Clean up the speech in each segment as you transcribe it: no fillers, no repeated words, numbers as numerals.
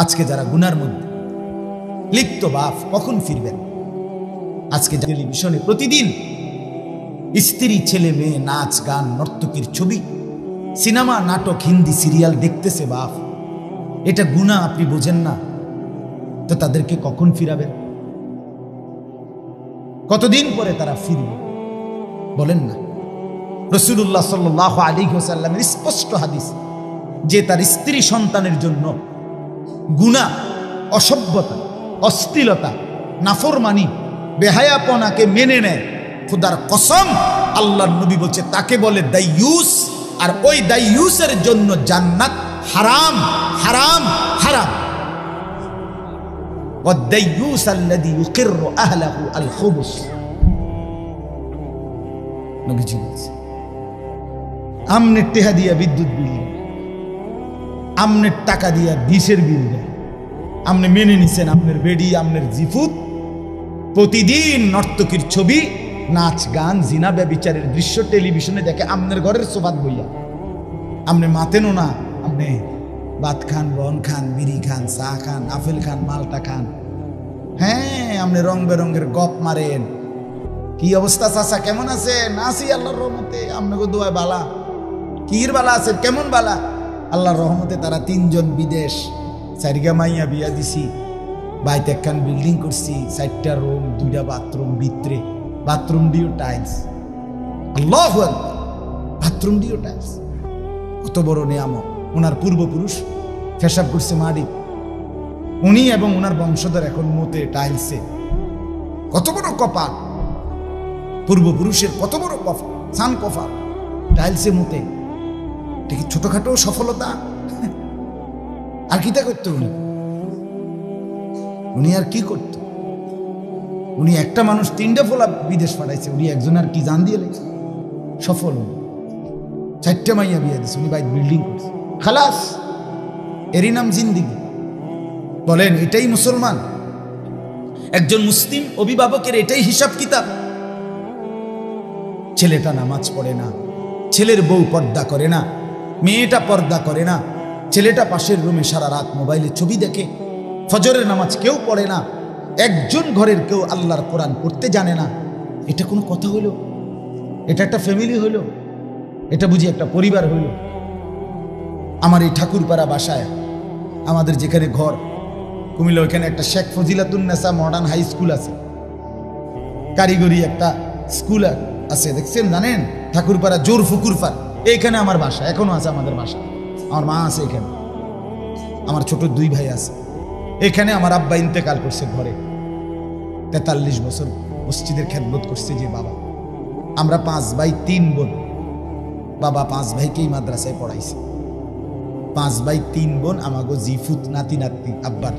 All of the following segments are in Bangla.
আজকে যারা গুনার মধ্যে লিপ্ত, বাপ কখন ফিরবেন? আজকে টেলিভিশনে প্রতিদিন স্ত্রী, ছেলে, মেয়ে, নাচ, গান, নর্তকীর ছবি, সিনেমা, নাটক, হিন্দি সিরিয়াল দেখতেছে বাপ। এটা গুনাহ, আপনি বোঝেন না তো তাদেরকে কখন ফিরাবেন? কতদিন পরে তারা ফিরবে বলেন না? রাসূলুল্লাহ সাল্লাল্লাহু আলাইহি ওয়াসাল্লামের স্পষ্ট হাদিস যে তার স্ত্রী সন্তানের জন্য গুনাহ, অসভ্যতা, অশ্লীলতা, নাফরমানি, বেহায়াপনাকে মেনে নেয়, খোদার কসম আল্লাহর নবী বলছে তাকে বলে দাইয়ুস। আর ওই দাইয়ুসের জন্য জান্নাত হারাম, হারাম, হারাম। ওয়াদ-দাইয়ুস আল্লাযী ইউকিররু আহলাহু আল-খুবুস, নবীজি বলছে আমনের টেহা দিয়া বিদ্যুৎ বিল, আমনের টাকা দিয়া ডিশের বিল দেয়, আপনি মেনে নিছেন আপনার বেডি, আপনার জিফুত প্রতিদিন নর্তকীর ছবি, নাচ, গান, জিনা, ব্যভিচারের দৃশ্য টেলিভিশনে দেখে আপনার ঘরের সোফাত বইয়া। আপনি মাতেনও না, আপনি ভাত খান, বন খান, বিড়ি খান, চা খান, আপেল খান, মালটা খান। হ্যাঁ, আপনি রং বেরঙ্গের গপ মারেন। কি অবস্থা চাচা, কেমন আছেন? আছি আল্লাহর রহমতে, আপনাকে দোয়ায় বালা। কির বালা আছেন? কেমন বালা? আল্লাহর রহমতে তারা 3 জন বিদেশ, 4 মাইয়া বিয়া দিছি, বাইতে একখান বিল্ডিং করছি, 4টা রুম, 2টা বাথরুম, ভিতরে বাথরুম দিও টাইলস। আল্লাহু আকবার, বাথরুম দিও টাইলস। কত বড় নিয়ামত! ওনার পূর্বপুরুষ পেশাব করছে মাটি, উনি এবং ওনার বংশধর এখন মতে টাইলসে। কত বড় কপাল পূর্বপুরুষের, কত বড় কফা, সান কফা, টাইলসে মতে। এটা কি ছোটখাটো সফলতা? আর কিটা করতো উনি? উনি আর কি করতো? উনি একটা মানুষ 3টা ফোলা বিদেশ পাঠাইছে, উনি একজন আর কি জান দিয়ে লেগেছে? সফল উনি 4টা মাইয়া বিয়া দিচ্ছে, উনি বাইক বিল্ডিং করছে, খালাস। এরই নাম জিন্দিগি। বলেন এটাই মুসলমান? একজন মুসলিম অভিভাবকের এটাই হিসাব কিতাব? ছেলেটা নামাজ পড়ে না, ছেলের বউ পর্দা করে না, মেয়েটা পর্দা করে না, ছেলেটা পাশের রুমে সারা রাত মোবাইলে ছবি দেখে, ফজরের নামাজ কেউ পড়ে না, একজন ঘরের কেউ আল্লাহর কোরআন পড়তে জানে না। এটা কোনো কথা হইল? এটা একটা ফ্যামিলি হইল? এটা বুঝি একটা পরিবার হইল? আমার এই ঠাকুরপাড়া বাসায়, আমাদের যেখানে ঘর কুমিল্লা, ওইখানে একটা Sheikh Fazilatunnesa modern high school আছে, কারিগরি একটা স্কুল আছে, দেখছেন জানেন? ঠাকুরপাড়া জোর ফুকুরপাড়, এইখানে আমার বাসা, এখনো আছে আমাদের বাসা। আমার মা আছে এখানে, আমার ছোট 2 ভাই আছে এখানে। আমার আব্বা ইন্তেকাল করছে ঘরে, 43 বছর মসজিদের খেদমত করছে যে বাবা। আমরা 5 ভাই 3 বোন। বাবা 5 ভাইকেই মাদ্রাসায় পড়াইছে। 5 ভাই 3 বোন, আমাগো জিফুত, নাতি নাতনি, আব্বার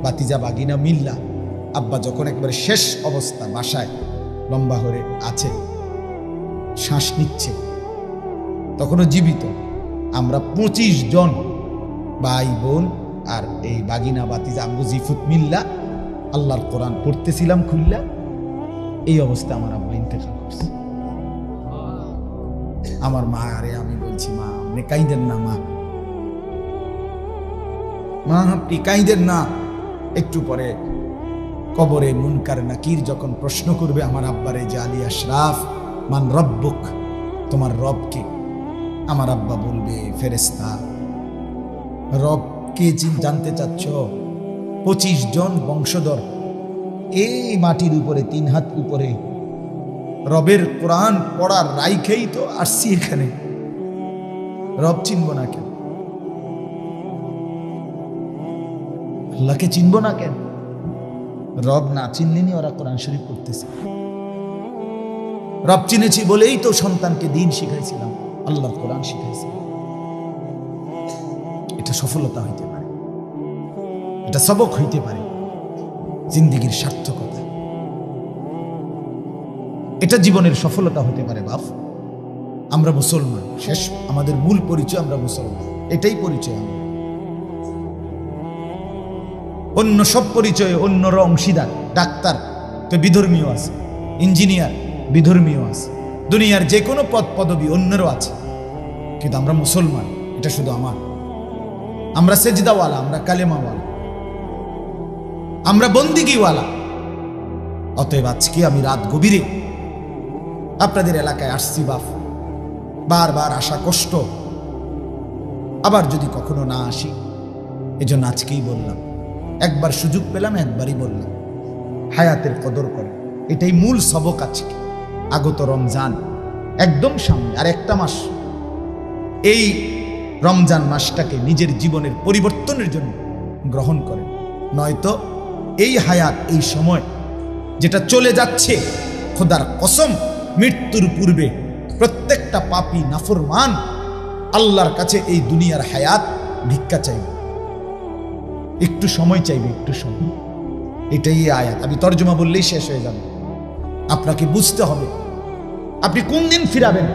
বাতিজা বাগিনা মিল্লা। আব্বা যখন একবারে শেষ অবস্থা, বাসায় লম্বা হয়ে আছে, শ্বাস নিচ্ছে, তখনও জীবিত। আমরা 25 জন ভাই বোন আর এই বাগিনা বাতিজা আমগো জিফুত মিল্লা আল্লাহর কোরআন পড়তেছিলাম খুললা। এই অবস্থা আমার আব্বা ইন্তেকাল করছে। আমার মা, আরে আমি বলছি মা আপনি কাইদেন না, মা মা আপনি কাইদেন না। একটু পরে কবরে মুনকার নাকির যখন প্রশ্ন করবে আমার আব্বারে যে আলী আশরাফ মান রব্বুক, তোমার রব কে? আমার আব্বা বলবে ফেরেশতা। রব কে জানতে চাচ্ছ? 25 জন বংশধর এই মাটির উপরে 3 হাত উপরে রবের কোরআন পড়ার রাইখেই তো আসছি এখানে। রব চিনব না কেন? আল্লাহকে চিনব না কেন? রব না চিনলেনি ওরা কোরআন শরীফ পড়তেছে। রব চিনেছি বলেই তো সন্তানকে দিন শিখাইছিলাম, আল্লাহর কোরআন শিখাইছিলাম। এটা সফলতা হইতে পারে, এটা সবক হইতে পারে, জিন্দেগীর সার্থকতা, এটা জীবনের সফলতা হতে পারে। বাপ, আমরা মুসলমান, শেষ আমাদের মূল পরিচয় আমরা মুসলমান, এটাই পরিচয়। অন্য সব পরিচয়ে অন্যরা অংশীদার। ডাক্তার তো বিধর্মীয় আছে, ইঞ্জিনিয়ার বিধর্মীয় আছে, দুনিয়ার যে কোনো পদ পদবি অন্যেরও আছে, কিন্তু আমরা মুসলমান, এটা শুধু আমার। আমরা সেজদাওয়ালা, আমরা কালেমাওয়ালা, আমরা বন্দিগিওয়ালা। অতএব আজকে আমি রাত গভীরে আপনাদের এলাকায় আসছি বাপ, বারবার আসা কষ্ট, আবার যদি কখনো না আসি, এজন্য আজকেই বললাম। একবার সুযোগ পেলাম, একবারই বললাম, হায়াতের কদর করে। এটাই মূল সবক আজকে। আগত রমজান একদম সামনে, আর একটা মাস। এই রমজান মাসটাকে নিজের জীবনের পরিবর্তনের জন্য গ্রহণ করেন, নয়তো এই হায়াত, এই সময় যেটা চলে যাচ্ছে, খোদার কসম মৃত্যুর পূর্বে প্রত্যেকটা পাপী নাফরমান আল্লাহর কাছে এই দুনিয়ার হায়াত ভিক্ষা চাইবে, একটু সময় চাইবে, একটু সময়। এটাই আয়াত। আমি তর্জমা বললেই শেষ হয়ে যাবে। আপনাকে বুঝতে হবে আপনি কোন দিন ফিরাবেন।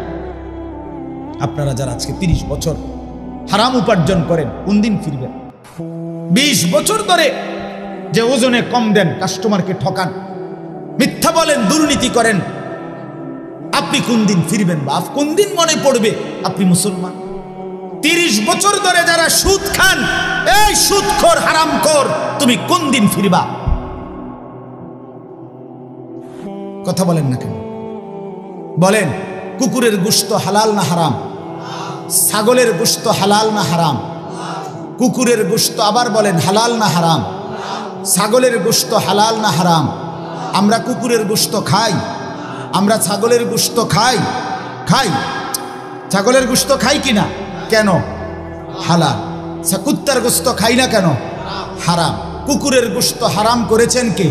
আপনারা যারা আজকে 30 বছর হারাম উপার্জন করেন, কোন দিন ফিরবেন? 20 বছর ধরে যে ওজনে কম দেন, কাস্টমারকে ঠকান, মিথ্যা বলেন, দুর্নীতি করেন, আপনি কোন দিন ফিরবেন? বাপ, কোন দিন মনে পড়বে আপনি মুসলমান? 30 বছর ধরে যারা সুদ খান, এই সুদখোর হারামখোর, তুমি কোন দিন ফিরবা? কথা বলেন না কেন? বলেন, কুকুরের গোশত হালাল না হারাম? ছাগলের গোশত হালাল না হারাম? কুকুরের গোশত আবার বলেন হালাল না হারাম? ছাগলের গোশত হালাল না হারাম? আমরা কুকুরের গোশত খাই? আমরা ছাগলের গোশত খাই? খাই। ছাগলের গোশত খাই কিনা? কেন? হালাল। কুত্তার গোশত খাই না কেন? হারাম। কুকুরের গোশত হারাম করেছেন কে?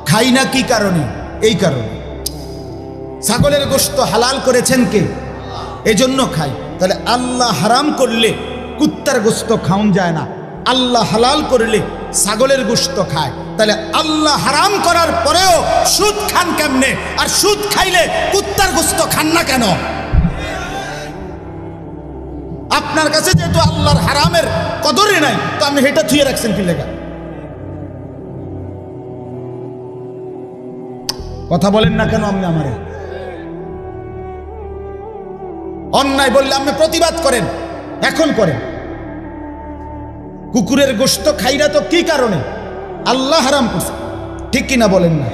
খাই না কি কারণে? এই কারণে। ছাগলের গোশত হালাল করেছেন কে? এজন্য খাই। তাহলে আল্লাহ হারাম করলে কুত্তার গোশত খাওন যায় না, আল্লাহ হালাল করলে ছাগলের গোশত খায়। তাহলে আল্লাহ হারাম করার পরেও সুদ খান কেমনে? আর সুদ খাইলে কুত্তার গোশত খান না কেন? আপনার কাছে যেহেতু আল্লাহর হারামের কদরই নাই, তো আপনি হেটা থুয়ে রাখছেন কি লেগা? কথা বলেন না কেন? আপনি আমারে অন্যায় বললে আপনি প্রতিবাদ করেন, এখন করেন। কুকুরের গোশত খাইরা তো কি কারণে? আল্লাহ হারাম করছে, ঠিক কিনা বলেন না?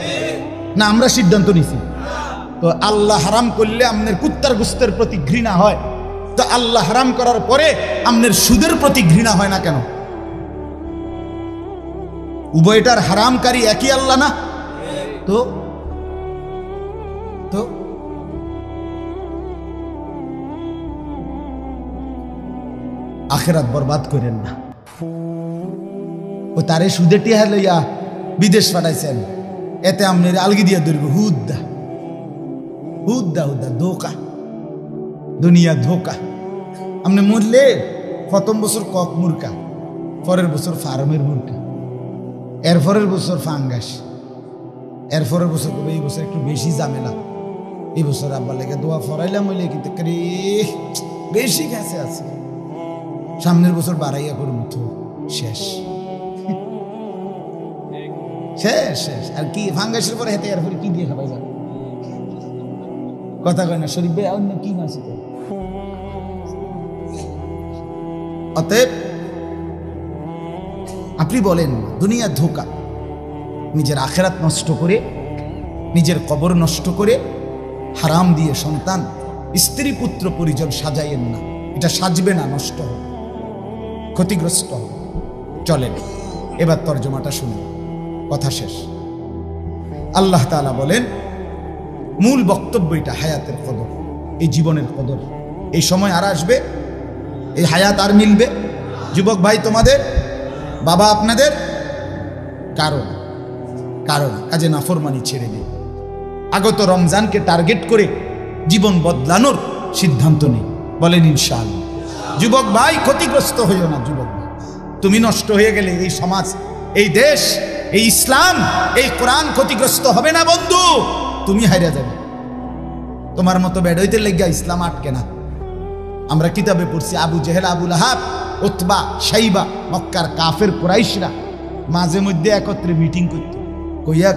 না আমরা সিদ্ধান্ত নিছি? তো আল্লাহ হারাম করলে আপনার কুত্তার গোশতের প্রতি ঘৃণা হয়, তো আল্লাহ হারাম করার পরে আপনার সুদের প্রতি ঘৃণা হয় না কেন? উভয়টার হারামকারী একই আল্লাহ না? তো তো আখিরাত বরবাদ করেন না। ও তারে সুদে টিয়া লইয়া বিদেশ পাঠাইছেন, এতে আপনার আলগি দিয়া ধরবে। হুদ্দা হুদ্দা হুদ্দা ধোকা, দুনিয়া ধোকা। আপনি মরলে প্রথম বছর কক মুরকা, পরের বছর ফার্মের মুরকা, এরপরের বছর ফাঙ্গাস, এরপরের বছর এই বছর একটু বেশি ঝামেলা, এই বছর আব্বার লেগে দোয়া ফরাইলাম হইলে কিন্তু বেশি গেছে আছে, সামনের বছর বাড়াইয়া করে মতো শেষ শেষ শেষ। আর কি ফাঙ্গাসের পরে হেঁটে এরপরে কি দিয়ে খাবাই যাবে? কথা কয় না শরীফ ভাই, অন্য কি মাছ? অতএব আপনি বলেন দুনিয়া ধোকা, নিজের আখেরাত নষ্ট করে, নিজের কবর নষ্ট করে, হারাম দিয়ে সন্তান, স্ত্রী, পুত্র, পরিজন সাজাইয়েন না। এটা সাজবে না, নষ্ট হবে, ক্ষতিগ্রস্ত হবে। চলেন এবার তর্জমাটা শুনুন, কথা শেষ। আল্লাহ তাআলা বলেন, মূল বক্তব্য এটা হায়াতের কদর, এই জীবনের কদর। এই সময় আর আসবে, এই হায়াত আর মিলবে। যুবক ভাই তোমাদের, বাবা আপনাদের, কারণ কাজে নাফরমানি ছেড়ে দিন। আগত রমজানকে টার্গেট করে জীবন বদলানোর সিদ্ধান্ত নেই, বলেন ইনশাআল্লাহ। যুবক ভাই ক্ষতিগ্রস্ত হইও না। যুবক ভাই, তুমি নষ্ট হয়ে গেলে এই সমাজ, এই দেশ, এই ইসলাম, এই কোরআন ক্ষতিগ্রস্ত হবে না বন্ধু, তুমি হারিয়ে যাবে। তোমার মতো বেড়ইতে লেগে ইসলাম আটকে না। আমরা কিতাবে পড়ছি, আবু জেহেল, আবু লাহাব, উতবা, শাইবা, মক্কার কাফের কুরাইশরা মাঝে মধ্যে একত্রে মিটিং করত,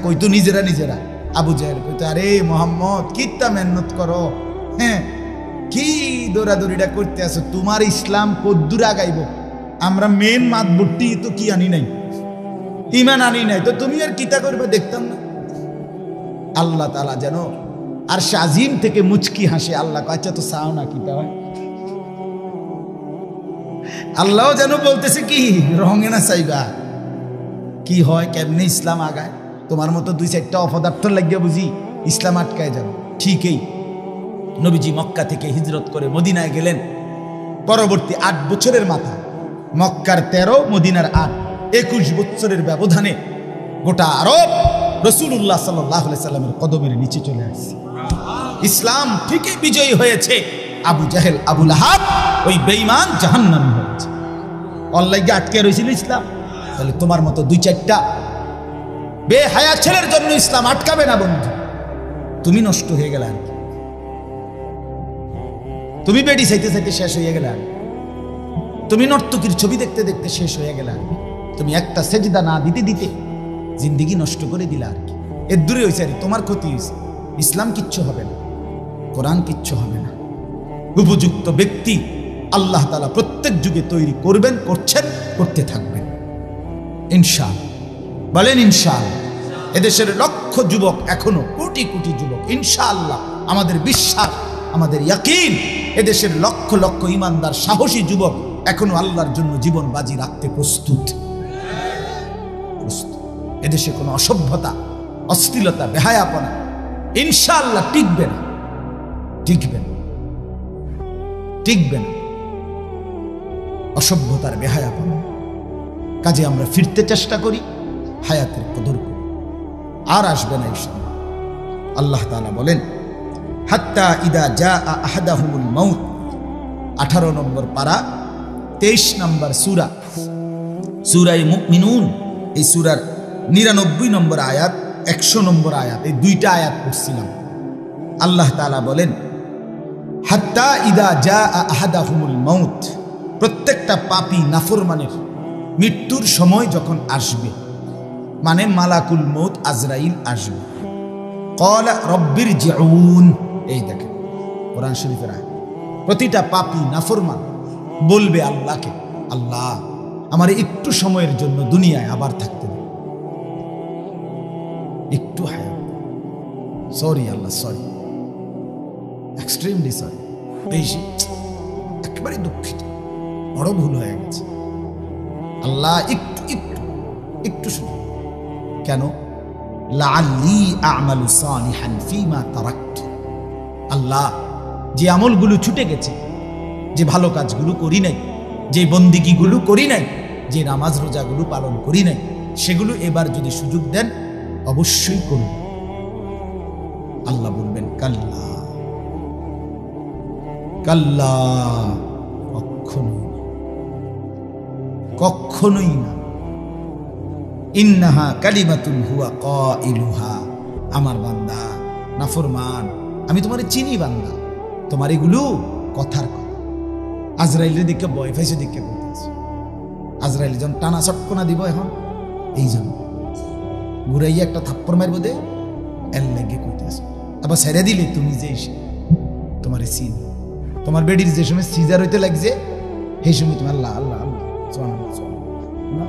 কইতো নিজেরা। আবু জেহেল কইতো, আরে মোহাম্মদ কিত্তা মেহনত করো, হ্যাঁ কি দৌড়াদৌড়িটা করতে আছো, তোমার ইসলাম কদ্দুর আগাইব, আমরা মেন মাতবুটি তো কি আনি নাই, ইমান আনি নাই, তো তুমি আর কিতা করবে দেখতাম না। আল্লাহ তাআলা যেন আর শাজিম থেকে মুচকি হাসে, আল্লাহ আচ্ছা তো চাও না কিতা হয়। আল্লাহ যেন বলতেছে কি রঙে না চাইবা কি হয়, কেমনে ইসলাম আগায়। তোমার মতো 2-4টা অপদার্থ লাগিয়া বুঝি ইসলাম আটকায় যাবে। ঠিকই নবীজি মক্কা থেকে হিজরত করে মদিনায় গেলেন। পরবর্তী 8 বছরের মাথা, মক্কার 13, মদিনার 8, 21 বছরের ব্যবধানে গোটা আরব রাসূলুল্লাহ সাল্লাল্লাহু আলাইহি সাল্লামের কদমের নিচে চলে আসছে। ইসলাম ঠিকই বিজয়ী হয়েছে। আবু জাহেল, আবু লাহাব ওই বেঈমান জাহান্নামী হয়েছে। অল্লাইকে আটকে রয়েছিল ইসলাম। তাহলে তোমার মতো 2-4টা বেহায়া ছেলের জন্য ইসলাম আটকাবে না বন্ধু। তুমি নষ্ট হয়ে গেলে, তুমি বেডি চাইতে চাইতে শেষ হয়ে গেলে, তুমি নর্তকীর ছবি দেখতে দেখতে শেষ হয়ে গেলে, তুমি একটা সেজদা না দিতে দিতে জিন্দেগি নষ্ট করে দিলে। আর কি এর দূরে হয়েছে, আর তোমার ক্ষতি হয়েছে। ইসলাম কিচ্ছু হবে না, কোরআন কিচ্ছু হবে না। উপযুক্ত ব্যক্তি আল্লাহ তাআলা প্রত্যেক যুগে তৈরি করবেন, করছেন, করতে থাকবেন ইনশাআল্লাহ। বলেন ইনশাআল্লাহ। এদেশের লক্ষ যুবক, এখনো কোটি কোটি যুবক, ইনশাআল্লাহ আমাদের বিশ্বাস, আমাদের ইয়াকিন, এদেশের লক্ষ লক্ষ ইমানদার সাহসী যুবক এখনো আল্লাহর জন্য জীবন বাজি রাখতে প্রস্তুত। এদেশে কোনো অসভ্যতা, অশ্লীলতা, বেহায়াপনা ইনশাআল্লাহ টিকবে না, টিকবে না, টিকবে না। অসভ্যতার, বেহায়াপনা কাজে আমরা ফিরতে চেষ্টা করি, হায়াতের কদর করি, আর আসবে না এই সময়। আল্লাহ তাআলা বলেন হাত্তা ইদা জা আহাদাহুমুল মাউত, 18 নম্বর পারা, 23 নম্বর সূরা, সূরায়ে মুমিনুন। এই সূরার 99 নম্বর আয়াত, 100 নম্বর আয়াত, এই 2টা আয়াত পড়ছিলাম। আল্লাহ তাআলা বলেন হাত্তা ইদা জা আহাদাহুমুল মাউত, প্রত্যেকটা পাপী নাফরমানের মৃত্যুর সময় যখন আসবে, মানে মালাকুল মউত আজরাইল আসবে। ক্বালা রব্বিরজিউন, এই দেখেন কোরআন শরীফের আয়াত। প্রতিটা পাপী নাফরমান বলবে আল্লাহকে, আল্লাহ আমার একটু সময়ের জন্য দুনিয়ায় আবার থাকতে দিন, একটু হায়াত। সরি আল্লাহ, সরি, এক্সট্রিমলি সরি, বেশি একেবারে দুঃখিত, বড় ভুল হয়ে গেছে আল্লাহ, একটু একটু একটু শুধু। কেন? লাআল্লি আ'মালু সালিহান ফীমা তারাকতু, আল্লাহ যে আমলগুলো ছুটে গেছে, যে ভালো কাজগুলো করি নাই, যে বন্দিগিগুলো করি নাই, যে নামাজ রোজাগুলো পালন করি নাই, সেগুলো এবার যদি সুযোগ দেন অবশ্যই করুন। আল্লাহ বলবেন কাল্লা, কাল্লা, কখনোই, কখনোই না। ইন্নাহা কালিমাতুন হুয়া কাইলুহা, আমার বান্দা নাফরমান, আমি তোমারে চিনি বান্দা, তোমার এগুলো কথার কথা। আজরাইলের দিকে ভয় পাইছে, দিকে বলতেছে আজরাইল যখন টানা চটকনা দিব এখন, এই জন্য ঘুরাইয়া একটা থাপ্পড় মারব দে, এর লাগে কইতেছে। আবার ছেড়ে দিলে তুমি যে তোমার চিন, তোমার বেডির যে সময় সিজার হইতে লাগছে, সেই সময় তুমি আল্লাহ আল্লাহ আল্লাহ না।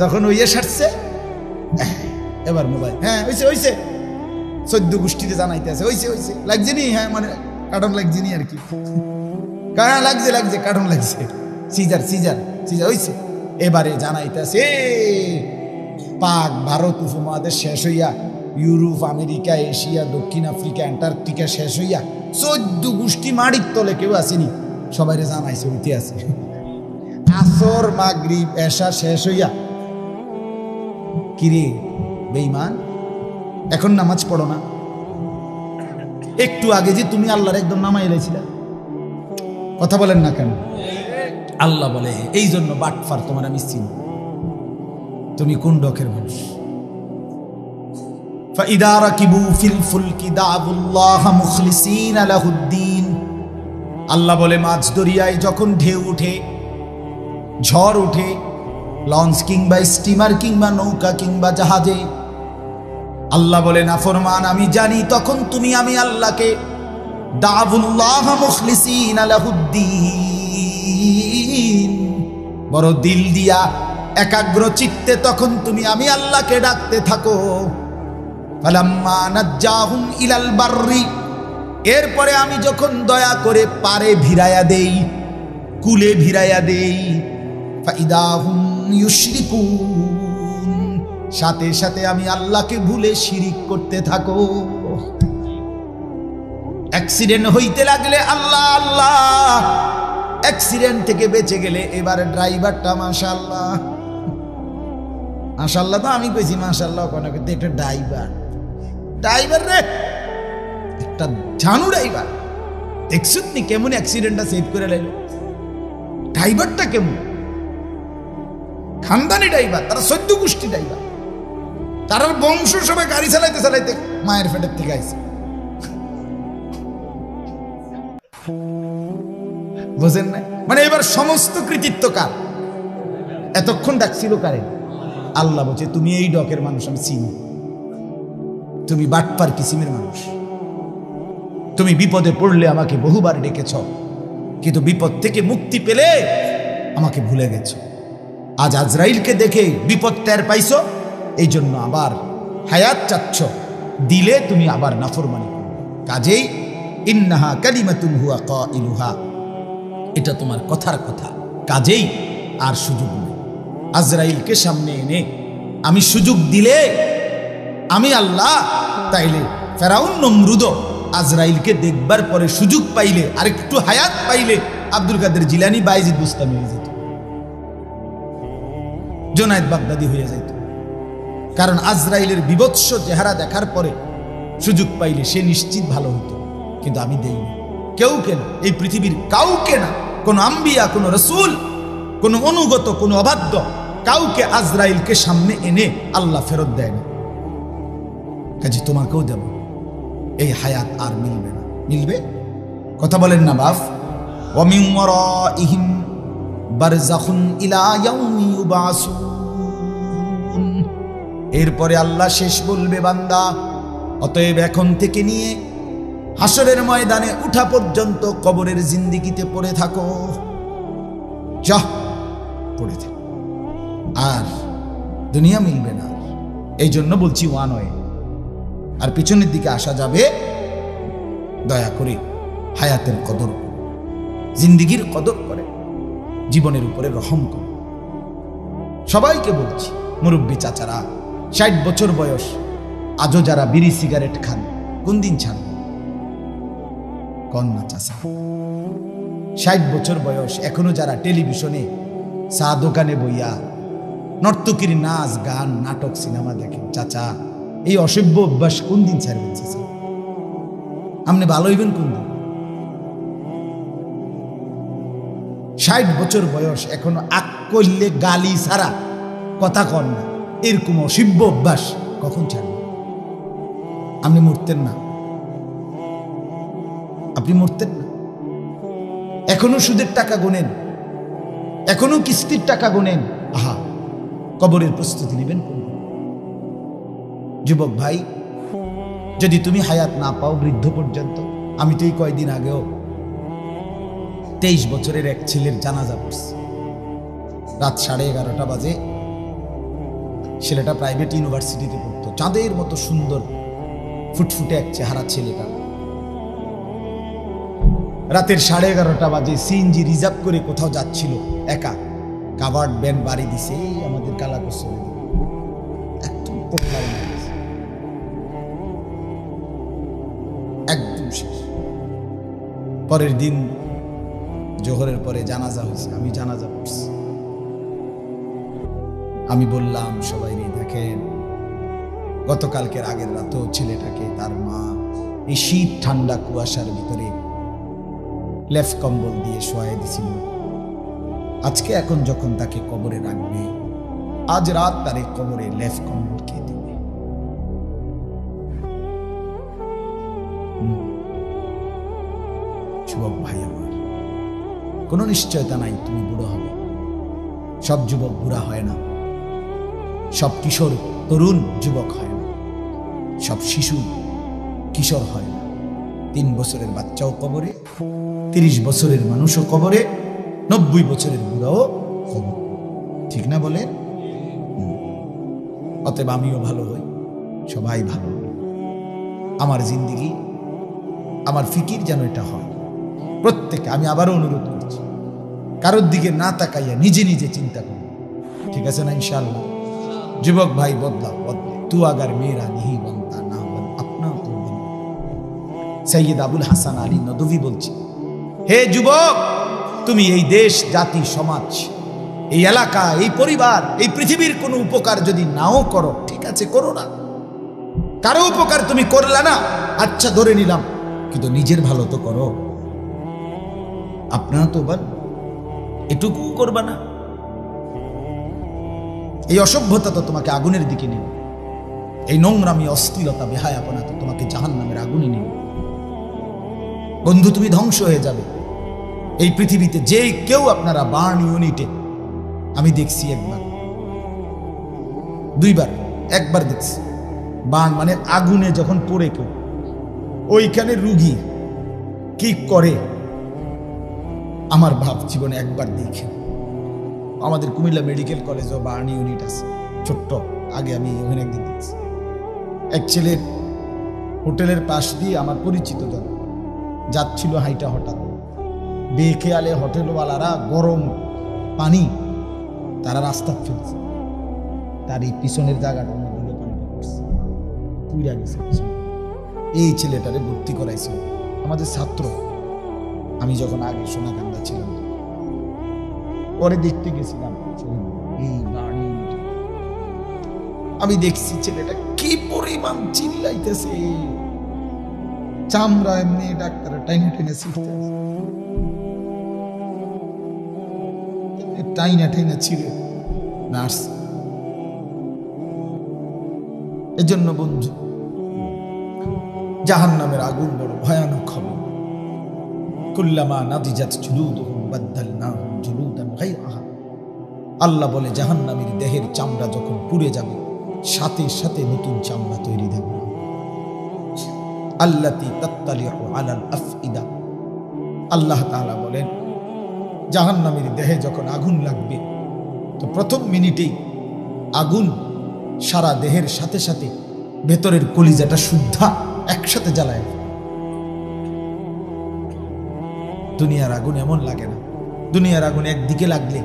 যখন ওই সারছে এবার মোবাইল, হ্যাঁ হইছে হইছে, 14 গোষ্ঠীতে জানাইতে আছে, হইছে হইছে, লাগছে নি, হ্যাঁ মানে কার্টন লাগছে নি আর কি, হ্যাঁ লাগছে লাগছে, কার্টন লাগছে, সিজার সিজার সিজার হইছে। এবারে জানাইতে আছে পাক ভারত উপমহাদেশ শেষ হইয়া, ইউরোপ, আমেরিকা, এশিয়া, দক্ষিণ আফ্রিকা, অ্যান্টার্কটিকা শেষ হইয়া 14 গোষ্ঠী মাটির তলে কেউ আসেনি, সবাই জানাইছে হইতে আছে। আসর, মাগরিব, এশা শেষ হইয়া, কিরে বেঈমান এখন নামাজ পড়ো না? একটু আগে যে তুমি আল্লাহর একদম নামাই এলেছিলে, কথা বলেন না কেন? আল্লাহ বলে এই জন্য বাটফার, তোমার আমি চিনি, তুমি কোন ডকের মানুষ। فإذا ركبوا في الفلك دعوا الله مخلصين له الدين, আল্লাহ বলে মাছ দরিয়ায় যখন ঢেউ উঠে, ঝড় উঠে, লঞ্চ কিংবা স্টিমার কিংবা নৌকা কিংবা জাহাজে, আল্লাহ বলে নাফরমান আমি জানি তখন তুমি আমি আল্লাহকে দাউল্লাহ মুখলিসিনা লাহুদ্দিন, বড় দিল দিয়া একাগ্র চিত্তে তখন তুমি আমি আল্লাহকে ডাকতে থাকো। ফালাম্মা নাজ্জাহুম ইলাল বাররি, এরপরে আমি যখন দয়া করে পারে ভিড়াইয়া দেই, কুলে ভিড়াইয়া দেই, ফাইদাহুম ইউশরিকুন, সাথে সাথে আমি আল্লাহকে ভুলে শিরিক করতে থাকো। অ্যাক্সিডেন্ট হইতে লাগলে আল্লাহ আল্লাহ, অ্যাক্সিডেন্ট থেকে বেঁচে গেলে এবারে ড্রাইভারটা মাশাআল্লাহ, মাশাআল্লাহ তো আমি কইছি মাশাআল্লাহ কোনো কিন্তু একটা ড্রাইভার রে, একটা জানু ড্রাইভার, দেখছুত নি কেমন অ্যাক্সিডেন্টটা সেভ করে লাইল। ড্রাইভারটা কেমন খানদানি ড্রাইভার, তারা 14 গোষ্ঠী ড্রাইভার, তার বংশ সবাই গাড়ি চালাইতে চালাইতে মায়ের পেটের থেকে আইছে। বুঝেন না? মানে এবার সমস্ত কৃতিত্ব কার? এতক্ষণ ডাকছিল কারে? আল্লাহ বলছে তুমি এই ডকের মানুষ আমি চিনি, তুমি বাটপার কিসিমের মানুষ, তুমি বিপদে পড়লে আমাকে বহুবার ডেকেছ, কিন্তু বিপদ থেকে মুক্তি পেলে আমাকে ভুলে গেছ। আজ আজরাইলকে দেখে বিপদ টের পাইছো, এই জন্য আবার হায়াত চাচ্ছ, দিলে তুমি আবার নাফরমানি করবে। কাজেই ইন্নাহা কালিমাতুন হুয়া কাইলুহা, এটা তোমার কথার কথা, কাজেই আর সুযোগ নেই। আজরাইলকে সামনে এনে আমি সুযোগ দিলে আমি আল্লাহ, তাইলে ফেরাউন নমরুদ আজরাইলকে দেখবার পরে সুযোগ পাইলে, আরেকটু হায়াত পাইলে আব্দুল কাদের জিলানী বাইজিদ বুস্তামি হয়ে যেত, জোনায়েদ বাগদাদি হয়ে যেত। কারণ আজরাইলের বিভৎস চেহারা দেখার পরে সুযোগ পাইলে সে নিশ্চিত ভালো হতো, কিন্তু আমি দেইনি। কেউ কেনা, এই পৃথিবীর কাউকে না, কোন আম্বিয়া, কোন রসুল, কোন অনুগত, কোন অবাধ্য কাউকে আজরাইলকে সামনে এনে আল্লাহ ফেরত দেয়নি। কাজে তোমাকেও দেব, এই হায়াত আর মিলবে না। মিলবে? কথা বলেন না বাপ। ওয়া মিন ওয়ারাইহিম বারযাখুন ইলা ইয়াউমি ইউবাসুন, এরপরে আল্লাহ শেষ বলবে বান্দা অতএব এখন থেকে নিয়ে হাসরের ময়দানে উঠা পর্যন্ত কবরের জিন্দেগিতে পড়ে থাকো, যা পড়ে থাকো, আর দুনিয়া মিলবে না। এই জন্য বলছি ওয়ান ওয়ে, আর পিছনের দিকে আসা যাবে। দয়া করে হায়াতের কদর করে, জিন্দেগির কদর করে, জীবনের উপরে রহম করে। সবাইকে বলছি, মুরব্বী চাচারা, 60 বছর বয়স, আজও যারা বিড়ি সিগারেট খান, কোন দিন ছাড়বেন? কন্যা চাচা 60 বছর বয়স, এখনো যারা টেলিভিশনে চা দোকানে বইয়া নর্তকীর নাচ গান নাটক সিনেমা দেখেন, চাচা এই অসভ্য অভ্যাস কোন দিন ছাড়বেন? চাচা আপনি ভালো হইবেন কোন দিন? 60 বছর বয়স, এখনো আক করলে গালি ছাড়া কথা কন না, এরকম অসভ্য অভ্যাস কখন ছাড়বেন? আপনি মরতেন না, আপনি মরতেন না। এখনো সুদের টাকা গোনেন, এখনো কিস্তির টাকা গোনেন, আহা কবরের প্রস্তুতি নেবেন কোন? যুবক ভাই, যদি তুমি হায়াত না পাও বৃদ্ধ পর্যন্ত, আমি তো এই কয়দিন আগেও 23 বছরের এক ছেলের জানাজা পড়ছি, রাত 11:30 বাজে। ছেলেটা প্রাইভেট ইউনিভার্সিটিতে পড়তো, চাঁদের মতো সুন্দর ফুটফুটে এক চেহারা ছেলেটা। রাতের 11:30 বাজে সিএনজি রিজার্ভ করে কোথাও যাচ্ছিল একা, কাভার্ড ভ্যান বাড়ি দিছে, আমাদের কালাকো চলে দিল, একদম একদম শেষ। পরের দিন জোহরের পরে জানাজা হয়েছে, আমি জানাজা পড়ছি। আমি বললাম সবাই, দেখেন গতকালকের আগের রাতেও ছেলেটাকে তার মা এই শীত ঠান্ডা কুয়াশার ভিতরে লেফ কম্বল দিয়ে শোয়াই দিছিল। আজকে এখন যখন তাকে কবরে রাখবে, আজ রাত তার কবরে লেফ কম্বল কে দিবে? যুবক ভাই আমার, কোনো নিশ্চয়তা নাই তুমি বুড়ো হবে। সব যুবক বুড়া হয় না, সব কিশোর তরুণ যুবক হয় না, সব শিশু কিশোর হয় না। 3 বছরের বাচ্চাও কবরে, 30 বছরের মানুষও কবরে, 90 বছরের বুড়াও কবরে। ঠিক না বলেন? অতএব আমিও ভালো হই, সবাই ভালো হই। আমার জিন্দেগি, আমার ফিকির যেন এটা হয় প্রত্যেকে। আমি আবারও অনুরোধ করছি, কারোর দিকে না তাকাইয়া নিজে নিজে চিন্তা করি। ঠিক আছে না? ইনশাআল্লাহ যুবক ভাই বদলা বদলে, তু আগার মেরা नहीं बनता ना बन अपना तो बन। সৈয়দ আবুল হাসান আলী নদভী বলছি, হে যুবক, তুমি এই দেশ, জাতি, সমাজ, এই এলাকা, এই পরিবার, এই পৃথিবীর কোনো উপকার যদি নাও করো, ঠিক আছে, করো না। কারো উপকার তুমি করলা না, আচ্ছা ধরে নিলাম, কিন্তু নিজের ভালো তো করো। আপনারা তো বল এটুকু করবা না? এই অসভ্যতা তো তোমাকে আগুনের দিকে নেবে, এই নোংরামি, অশ্লীলতা, বেহায়াপনা তো তোমাকে জাহান্নামের আগুনে নেবে। বন্ধু, তুমি ধ্বংস হয়ে যাবে এই পৃথিবীতে। যে কেউ, আপনারা বার্ন ইউনিটে আমি দেখছি একবার, 2 বার, একবার দেখছি। বার্ন মানে আগুনে যখন পড়ে কেউ, ওইখানে রুগী কি করে আমার ভাব জীবনে একবার দেখে। আমাদের কুমিল্লা মেডিকেল কলেজও বার্ন ইউনিট আছে ছোট্ট, আগে আমি ওখানে একদিন দেখছি। এক ছেলের হোটেলের পাশ দিয়ে আমার পরিচিত জন যাচ্ছিল হাইটা, হঠাৎ বেখেয়ালে হোটেলওয়ালারা গরম পানি তারা রাস্তা ফেলছে, তার এই পিছনের জায়গাটা পুইরা গেছে। এই ছেলেটারে ভর্তি করাইছিল আমাদের ছাত্র, আমি যখন আগে সোনাকান্দা ছিলাম। পরে দেখতে গেছিলাম এই গাড়ি, আমি দেখছি ছেলেটা কি পরিমাণ চিল্লাইতেছে, চামড়া এমনি ডাক্তার টাইনে টেনে ছিঁড়তে, টাইনা টেনে ছিঁড়ে নার্স। এজন্য বন্ধু, জাহান্নামের আগুন বড় ভয়ানক হবে। কুল্লামা নাদিজাত জুলুদুহুম বাদদালনাহুম জুলুদান গায়রাহা। আল্লাহ বলে, জাহান্নামীর দেহের চামড়া যখন পুড়ে যাবে, সাথে সাথে নতুন চামড়া তৈরি হবে। আল্লাতী তাত্তালিউ আলাল আফইদা। আল্লাহ তাআলা বলেন, জাহান্নামীর দেহে যখন আগুন লাগবে, তো প্রথম মিনিটেই আগুন সারা দেহের সাথে সাথে ভেতরের কলিজাটা শুদ্ধা একসাথে জ্বালায়। দুনিয়ার আগুন এমন লাগে না। দুনিয়ার আগুন একদিকে লাগলে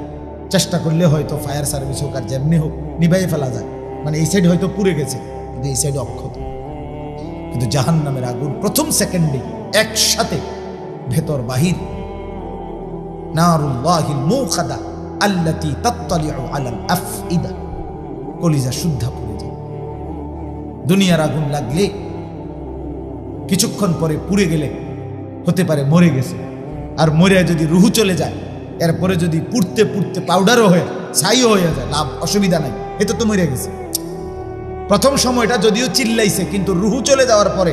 চেষ্টা করলে হয়তো ফায়ার সার্ভিস হোক আর যেমনি হোক নিভাইয়ে ফেলা যায়, মানে এই সাইড হয়তো পুড়ে গেছে কিন্তু এই সাইড অক্ষত। কিন্তু জাহান্নামের আগুন প্রথম সেকেন্ডে একসাথে ভেতর বাহির। নারুল্লাহিল মুখাদা আল্লাতী তাত্তালিউ আলাল আফইদা, কলিজা শুদ্ধা পুড়ে যায়। দুনিয়ার আগুন লাগলে কিছুক্ষণ পরে পুড়ে গেলে হতে পারে মরে গেছে, আর মরে যদি রুহু চলে যায়, এরপরে যদি পুড়তে পুড়তে পাউডারও হয়ে ছাইও হয়ে যায়, লাভ অসুবিধা নাই, এতে তো মরে গেছে। প্রথম সময়টা যদিও চিল্লাইছে, কিন্তু রুহু চলে যাওয়ার পরে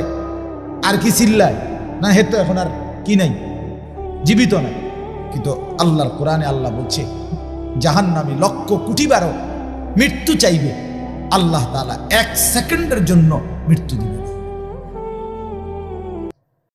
আর কি চিল্লায় না, হেতো এখন আর কি নাই, জীবিত নাই। কিন্তু আল্লাহর কোরআনে আল্লাহ বলছে, জাহান্নামী লক্ষ কোটি বারও মৃত্যু চাইবে, আল্লাহ তাআলা 1 সেকেন্ডের জন্য মৃত্যু দিবেন।